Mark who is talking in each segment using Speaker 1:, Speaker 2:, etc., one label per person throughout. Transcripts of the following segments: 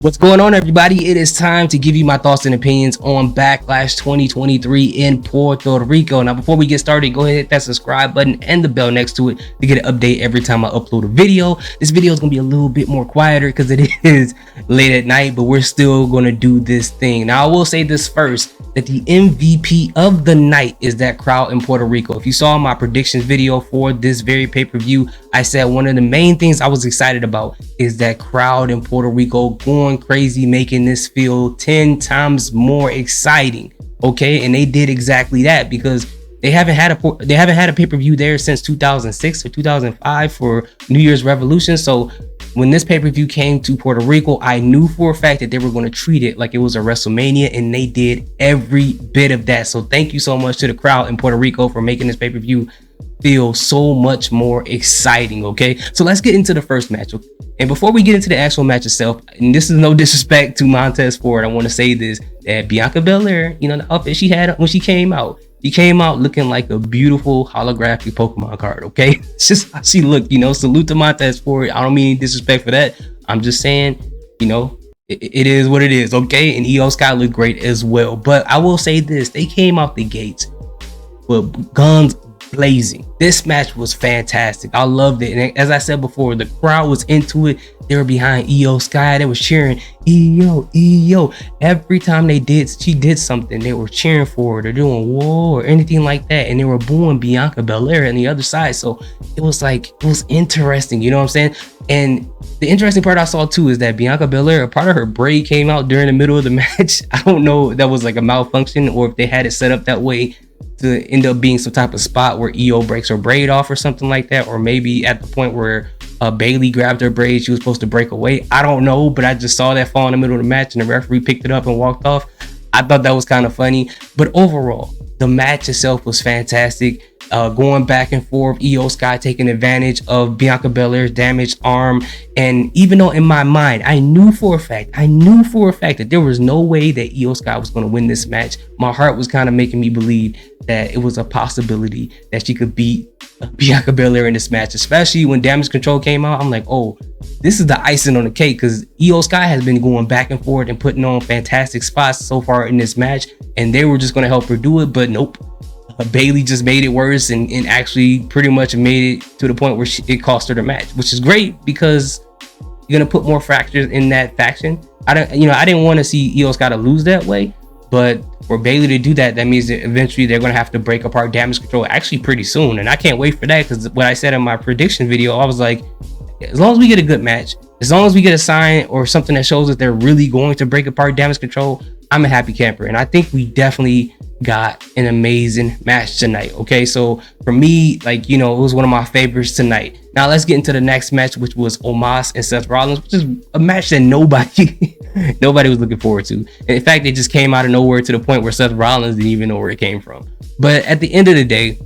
Speaker 1: What's going on, everybody? It is time to give you my thoughts and opinions on Backlash 2023 in Puerto Rico. Now, before we get started, go ahead and hit that subscribe button and the bell next to it to get an update every time I upload a video. This video is going to be a little bit more quieter because it is late at night, but we're still going to do this thing. Now, I will say this first, that the MVP of the night is that crowd in Puerto Rico. If you saw my predictions video for this very pay-per-view, I said one of the main things I was excited about is that crowd in Puerto Rico going crazy, making this feel 10 times more exciting. Okay, and they did exactly that because they haven't had a pay-per-view there since 2006 or 2005 for New Year's Revolution. So when this pay-per-view came to Puerto Rico, I knew for a fact that they were going to treat it like it was a WrestleMania, and they did every bit of that. So thank you so much to the crowd in Puerto Rico for making this pay-per-view feel so much more exciting. Okay, so let's get into the first match. And before we get into the actual match itself, and this is no disrespect to Montez Ford, I want to say this, that Bianca Belair, you know, the outfit she had when she came out looking like a beautiful holographic Pokemon card. Okay, it's just how she looked, you know. Salute to Montez Ford. I don't mean any disrespect for that. I'm just saying, you know, it is what it is. Okay, and Skye looked great as well. But I will say this, they came out the gates with guns blazing. This match was fantastic. I loved it. And as I said before, the crowd was into it. They were behind Skye. They were cheering EO. Every time she did something, they were cheering for her. They're doing whoa or anything like that, and they were booing Bianca Belair on the other side. So it was interesting, you know what I'm saying? And the interesting part I saw too is that Bianca Belair, a part of her braid came out during the middle of the match. I don't know if that was like a malfunction or if they had it set up that way to end up being some type of spot where EO breaks her braid off or something like that, or maybe at the point where Bailey grabbed her braid, she was supposed to break away. I don't know, but I just saw that fall in the middle of the match and the referee picked it up and walked off. I thought that was kind of funny, but overall the match itself was fantastic. Going back and forth, Skye taking advantage of Bianca Belair's damaged arm. And even though in my mind I knew for a fact that there was no way that Skye was going to win this match, my heart was kind of making me believe that it was a possibility that she could beat Bianca Belair in this match, especially when Damage Control came out. I'm like, oh, this is the icing on the cake, because Skye has been going back and forth and putting on fantastic spots so far in this match, and they were just going to help her do it, but nope. Bailey just made it worse and actually pretty much made it to the point where it cost her the match, which is great because you're gonna put more factors in that faction. I didn't want to see Skye to lose that way, but for Bailey to do that, that means that eventually they're gonna have to break apart Damage Control actually pretty soon, and I can't wait for that, because what I said in my prediction video, I was like, as long as we get a good match, as long as we get a sign or something that shows that they're really going to break apart Damage Control, I'm a happy camper. And I think we definitely got an amazing match tonight. Okay, so for me, it was one of my favorites tonight. Now let's get into the next match, which was Omas and Seth Rollins, which is a match that nobody was looking forward to. And in fact, it just came out of nowhere to the point where Seth Rollins didn't even know where it came from. But at the end of the day,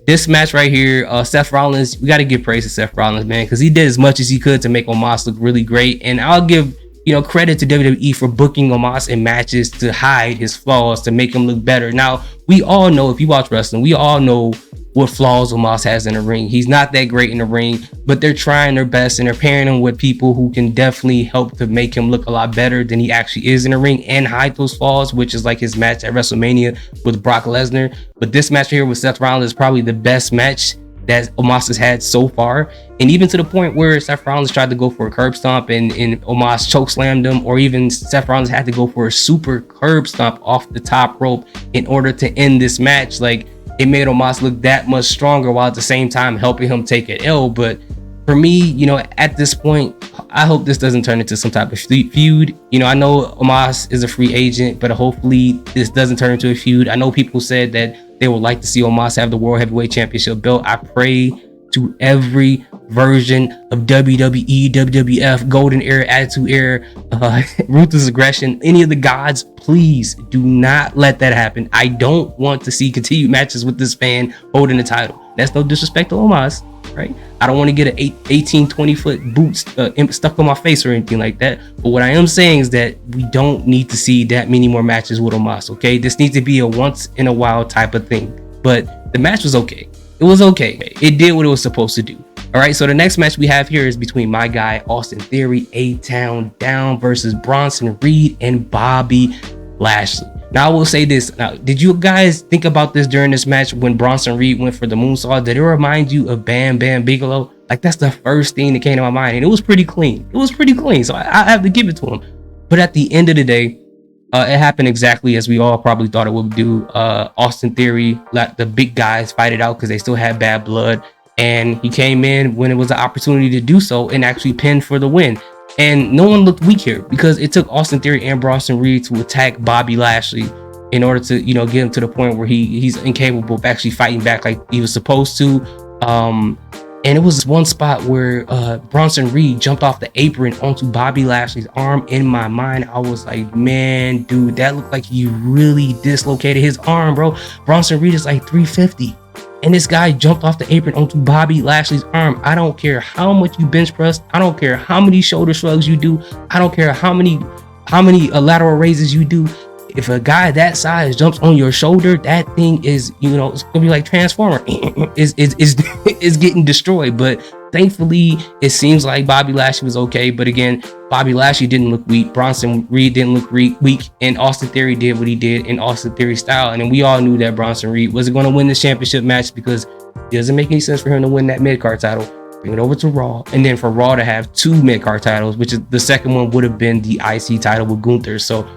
Speaker 1: this match right here, Seth Rollins, we got to give praise to Seth Rollins, man, because he did as much as he could to make Omas look really great. And I'll give credit to WWE for booking Omas in matches to hide his flaws, to make him look better. Now, we all know, if you watch wrestling, we all know what flaws Omas has in the ring. He's not that great in the ring, but they're trying their best and they're pairing him with people who can definitely help to make him look a lot better than he actually is in the ring and hide those flaws, which is like his match at WrestleMania with Brock Lesnar. But this match here with Seth Rollins is probably the best match that Omas has had so far, and even to the point where Seth Rollins tried to go for a curb stomp and Omas chokeslammed him, or even Seth Rollins had to go for a super curb stomp off the top rope in order to end this match. Like, it made Omas look that much stronger while at the same time helping him take an L. But for me, at this point, I hope this doesn't turn into some type of feud. I know Omas is a free agent, but hopefully this doesn't turn into a feud. I know people said that they would like to see Omas have the World Heavyweight Championship belt. I pray to every version of WWE, WWF, Golden Era, Attitude Era, Ruthless Aggression, any of the gods, please do not let that happen. I don't want to see continued matches with this fan holding the title. That's no disrespect to Omas, right? I don't want to get an 20 foot boot stuck on my face or anything like that. But what I am saying is that we don't need to see that many more matches with Omas, okay? This needs to be a once in a while type of thing. But the match was okay. It was okay. It did what it was supposed to do. All right, so the next match we have here is between my guy Austin Theory, A-Town Down versus Bronson Reed and Bobby Lashley. Now I will say this. Now, did you guys think about this during this match when Bronson Reed went for the moonsault? Did it remind you of Bam Bam Bigelow? Like, that's the first thing that came to my mind, and it was pretty clean. It was pretty clean, so I have to give it to him. But at the end of the day, it happened exactly as we all probably thought it would do. Austin Theory let the big guys fight it out because they still had bad blood, and he came in when it was an opportunity to do so and actually pinned for the win. And no one looked weak here because it took Austin Theory and Bronson Reed to attack Bobby Lashley in order to, you know, get him to the point where he's incapable of actually fighting back like he was supposed to. And it was one spot where Bronson Reed jumped off the apron onto Bobby Lashley's arm. In my mind, I was like, man, dude, that looked like he really dislocated his arm, bro. Bronson Reed is like 350. And this guy jumped off the apron onto Bobby Lashley's arm. I don't care how much you bench press. I don't care how many shoulder shrugs you do. I don't care how many lateral raises you do. If a guy that size jumps on your shoulder, that thing is, you know, it's gonna be like Transformer. is getting destroyed. But thankfully, it seems like Bobby Lashley was okay. But again, Bobby Lashley didn't look weak. Bronson Reed didn't look weak. And Austin Theory did what he did in Austin Theory style. And then we all knew that Bronson Reed wasn't going to win the championship match because it doesn't make any sense for him to win that mid-card title, bring it over to Raw, and then for Raw to have 2 mid-card titles, which is the second one would have been the IC title with Gunther. So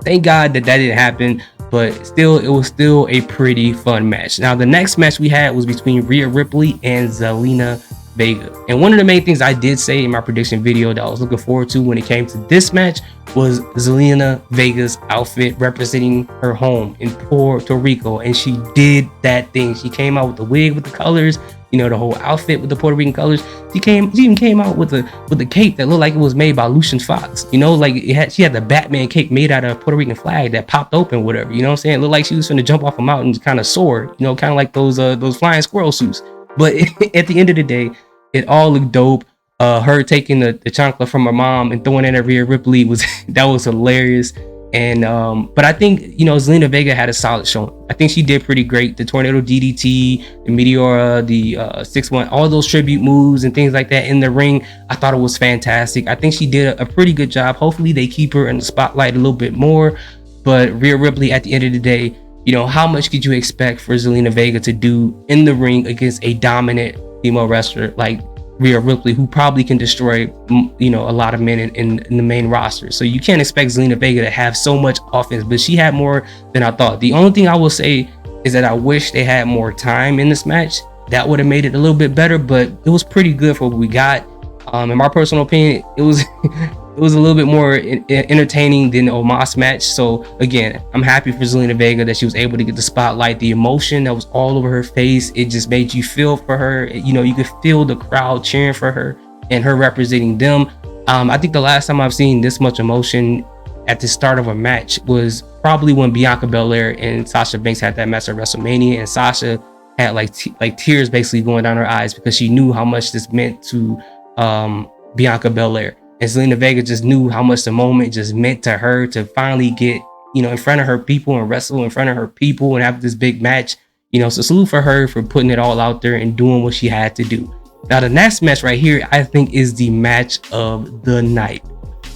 Speaker 1: thank God that didn't happen. But still, it was still a pretty fun match. Now, the next match we had was between Rhea Ripley and Zelina Vega. And one of the main things I did say in my prediction video that I was looking forward to when it came to this match was Zelina Vega's outfit representing her home in Puerto Rico. And she did that thing. She came out with the wig with the colors, you know, the whole outfit with the Puerto Rican colors. She even came out with the cape that looked like it was made by Lucian Fox. You know, like she had the Batman cape made out of a Puerto Rican flag that popped open, whatever. You know what I'm saying? It looked like she was gonna jump off a mountain and kind of soar. You know, kind of like those flying squirrel suits. But at the end of the day, it all looked dope. Her taking the chancla from her mom and throwing it at Rhea Ripley was hilarious. And but I think, you know, Zelina Vega had a solid showing. I think she did pretty great. The tornado DDT, the Meteora, the 6-1, all those tribute moves and things like that in the ring, I thought it was fantastic. I think she did a pretty good job. Hopefully they keep her in the spotlight a little bit more. But Rhea Ripley, at the end of the day, you know, how much could you expect for Zelina Vega to do in the ring against a dominant female wrestler like Rhea Ripley, who probably can destroy, you know, a lot of men in the main roster? So you can't expect Zelina Vega to have so much offense, but she had more than I thought. The only thing I will say is that I wish they had more time in this match. That would have made it a little bit better, but it was pretty good for what we got. In my personal opinion, it was it was a little bit more entertaining than the Omas match. So again, I'm happy for Zelina Vega that she was able to get the spotlight. The emotion that was all over her face, it just made you feel for her. You know, you could feel the crowd cheering for her and her representing them. I think the last time I've seen this much emotion at the start of a match was probably when Bianca Belair and Sasha Banks had that match at WrestleMania, and Sasha had like tears basically going down her eyes because she knew how much this meant to Bianca Belair. And Zelina Vega just knew how much the moment just meant to her to finally get, you know, in front of her people and wrestle in front of her people and have this big match. You know, so salute for her for putting it all out there and doing what she had to do. Now, the next match right here, I think, is the match of the night.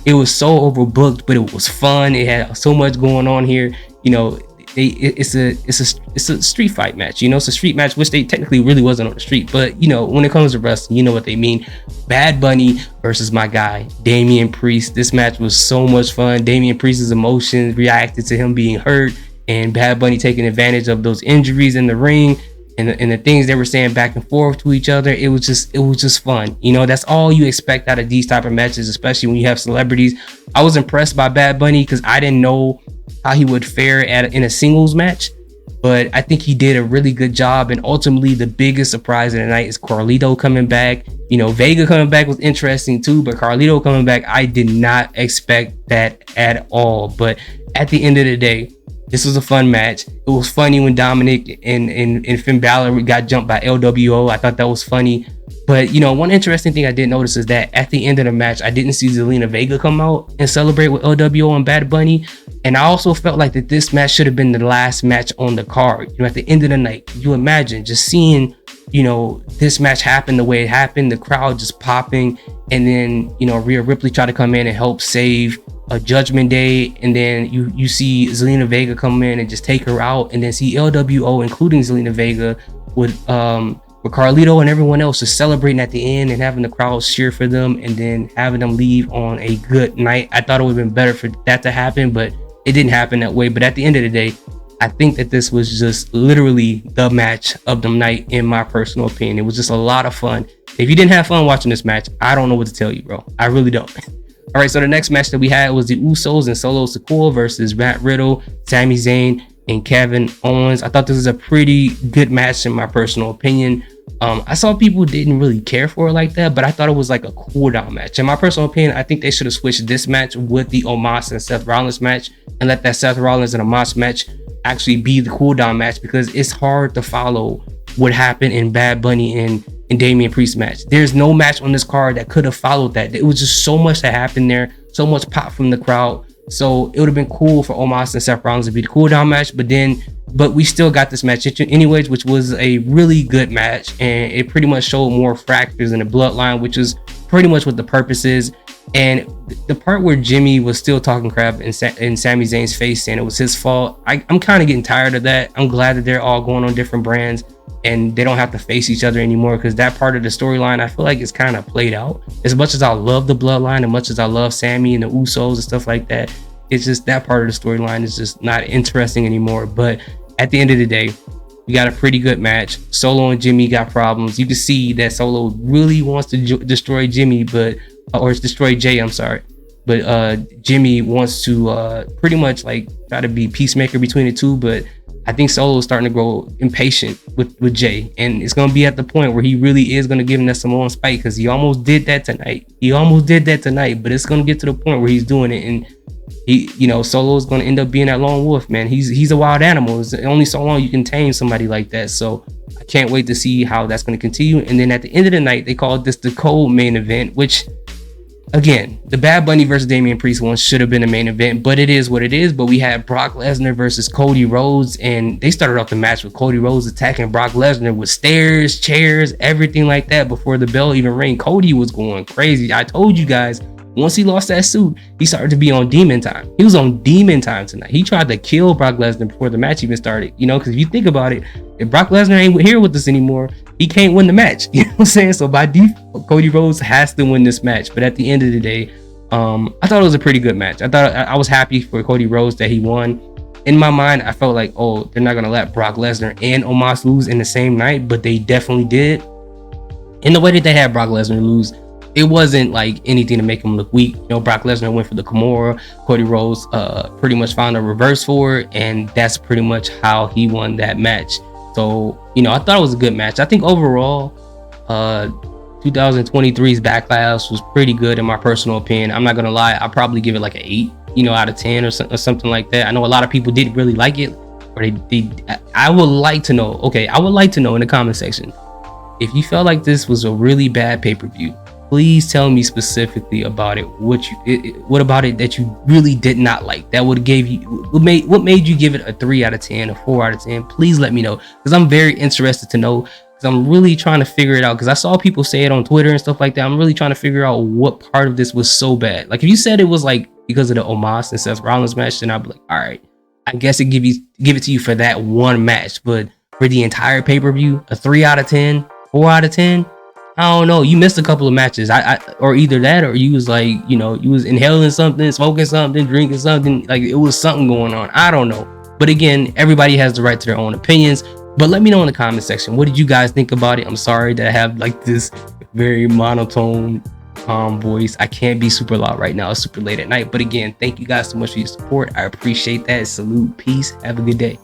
Speaker 1: It was so overbooked, but it was fun. It had so much going on here. You know, it's a street fight match. You know, it's a street match, which they technically really wasn't on the street. But, you know, when it comes to wrestling, you know what they mean. Bad Bunny versus my guy, Damien Priest. This match was so much fun. Damien Priest's emotions reacted to him being hurt, and Bad Bunny taking advantage of those injuries in the ring. And the things they were saying back and forth to each other, it was just fun. You know, that's all you expect out of these type of matches, especially when you have celebrities. I was impressed by Bad Bunny because I didn't know how he would fare in a singles match, but I think he did a really good job. And ultimately, the biggest surprise of the night is Carlito coming back. You know, Vega coming back was interesting too, but Carlito coming back, I did not expect that at all. But at the end of the day, this was a fun match. It was funny when Dominic and Finn Balor got jumped by LWO. I thought that was funny. But, you know, one interesting thing I did notice is that at the end of the match, I didn't see Zelina Vega come out and celebrate with LWO and Bad Bunny. And I also felt like that this match should have been the last match on the card. You know, at the end of the night, you imagine just seeing this match happened the way it happened, the crowd just popping, and then Rhea Ripley tried to come in and help save a Judgment Day, and then you see Zelina Vega come in and just take her out, and then see LWO, including Zelina Vega, with Carlito and everyone else just celebrating at the end and having the crowd cheer for them, and then having them leave on a good night. I thought it would have been better for that to happen, but it didn't happen that way. But at the end of the day, I think that this was just literally the match of the night, in my personal opinion. It was just a lot of fun. If you didn't have fun watching this match, I don't know what to tell you, bro. I really don't. All right, so the next match that we had was the Usos and Solo Sikoa versus Matt Riddle, Sami Zayn, and Kevin Owens. I thought this was a pretty good match, in my personal opinion. I saw people didn't really care for it like that, but I thought it was like a cool down match. In my personal opinion, I think they should have switched this match with the Omas and Seth Rollins match, and let that Seth Rollins and Omas match actually be the cool down match, because it's hard to follow what happened in Bad Bunny and Damien Priest match. There's no match on this card that could have followed that. It was just so much that happened there, so much pop from the crowd. So it would have been cool for Omas and Seth Rollins to be the cool down match, but we still got this match anyways, which was a really good match, and it pretty much showed more fractures in the bloodline, which is pretty much what the purpose is. And the part where Jimmy was still talking crap in Sami Zayn's face, saying it was his fault, I'm kind of getting tired of that. I'm glad that they're all going on different brands and they don't have to face each other anymore, because that part of the storyline, I feel like it's kind of played out. As much as I love the bloodline, as much as I love Sami and the Usos and stuff like that, it's just that part of the storyline is just not interesting anymore. But at the end of the day, we got a pretty good match. Solo and Jimmy got problems. You can see that Solo really wants to destroy Jimmy, or destroy Jay, I'm sorry. But Jimmy wants to pretty much like try to be peacemaker between the two. But I think Solo is starting to grow impatient with Jay, and it's going to be at the point where he really is going to give him that Samoan spike, because he almost did that tonight. But it's going to get to the point where he's doing it, and Solo is going to end up being that lone wolf, man. He's a wild animal. It's only so long you can tame somebody like that. So I can't wait to see how that's going to continue. And then at the end of the night, they called this the co-main event, which, again, the Bad Bunny versus Damien Priest one should have been the main event, but it is what it is. But we had Brock Lesnar versus Cody Rhodes, and they started off the match with Cody Rhodes attacking Brock Lesnar with stairs, chairs, everything like that before the bell even rang. Cody was going crazy. I told you guys, once he lost that suit, he started to be on demon time. He was on demon time tonight. He tried to kill Brock Lesnar before the match even started, because if you think about it, if Brock Lesnar ain't here with us anymore, he can't win the match. You know what I'm saying? So by default, Cody Rhodes has to win this match. But at the end of the day, I thought it was a pretty good match. I was happy for Cody Rhodes that he won. In my mind, I felt like, they're not going to let Brock Lesnar and Omas lose in the same night, but they definitely did. In the way that they had Brock Lesnar lose, it wasn't like anything to make him look weak. Brock Lesnar went for the Kimura. Cody Rhodes pretty much found a reverse for it, and that's pretty much how he won that match. So, I thought it was a good match. I think overall, 2023's Backlash was pretty good in my personal opinion. I'm not gonna lie, I'll probably give it like an 8, out of 10 or something like that. I know a lot of people didn't really like it, or I would like to know. Okay, I would like to know in the comment section if you felt like this was a really bad pay-per-view. Please tell me specifically about it. What about it that you really did not like? That would gave you what made you give it a 3 out of 10, a 4 out of 10? Please let me know, because I'm very interested to know. Because I'm really trying to figure it out. Because I saw people say it on Twitter and stuff like that. I'm really trying to figure out what part of this was so bad. Like if you said it was like because of the Omas and Seth Rollins match, then I'd be like, all right, I guess it give it to you for that one match. But for the entire pay-per-view, a 3 out of 10, 4 out of 10. I don't know. You missed a couple of matches. Or either that, or you was like, you was inhaling something, smoking something, drinking something. Like it was something going on. I don't know. But again, everybody has the right to their own opinions. But let me know in the comment section. What did you guys think about it? I'm sorry that I have like this very monotone voice. I can't be super loud right now. It's super late at night. But again, thank you guys so much for your support. I appreciate that. Salute. Peace. Have a good day.